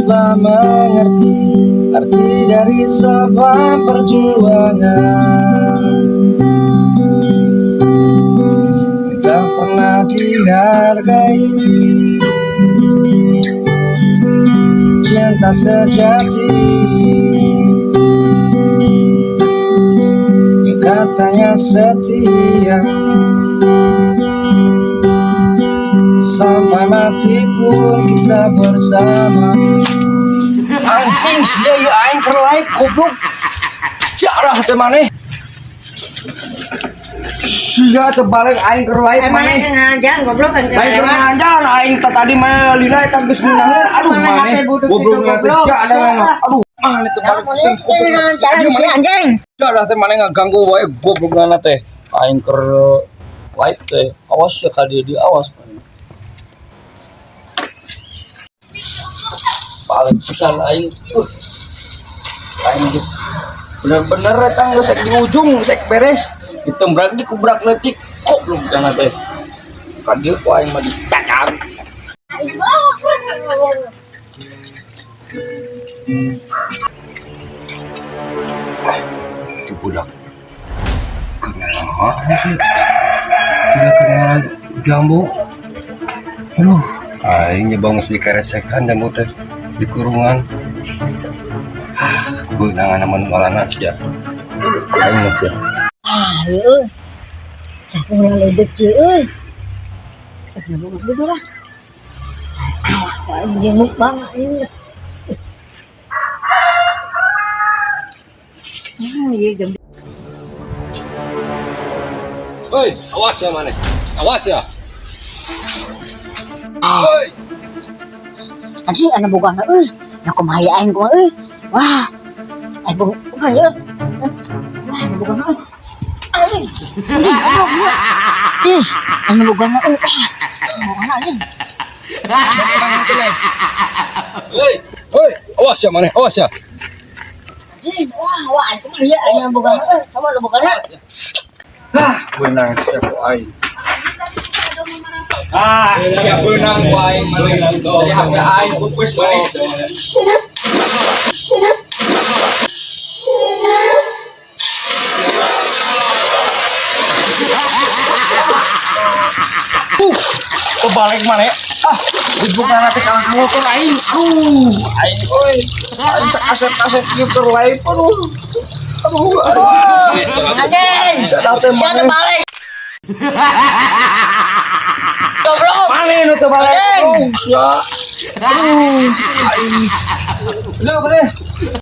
telah mengerti arti dari sebuah perjuangan. Tak pernah dihargai cinta sejati yang katanya setia sampai mati pun kita bersama. Anjing sejak ya aing kerlai goblok jarah teh maneh sia terbalik aing kerlai maneh jangan goblok kan aing jalan aing tadi mah lila eta geus ngeunah aduh maneh gobloknya teh ada aduh maneh terbalik jalan si anjing jarah teh maneh ngaganggu wae goblokna teh aing keur live teh awas ya ka dia awas paling pusat aing geus bener-bener eta geus di ujung geus beres ditembrak di kubrak leutik kok belum kana teh ka dieu ku aing mah dicacar di budak kenal jambu aduh aing nyoba geus dikeresekan jambu teh di kurungan beunangan namun ngalana sia aing mah sia euy sakumaha ledek euy lah aing jenguk banget ini iya jam. Hei, awas ya maneh awas ya hei Anjing anu boga euy nya kumaha aing kumaha euy wah aing boga ya wah anu boga euy anjing ih anu boga euy mana anjing hei hei awas ya maneh awas ya anjing wah aing kumaha ya anu boga euy sama anu boga benang siapa aing siapa benang ku aing jadi harga aing pupus maneh kebalik mana ya dibuka nanti kalau ke aing aing oi aing kaset ieu keur live aduh anjing siapa balik goblok mana nu teu balik sia aduh aing bener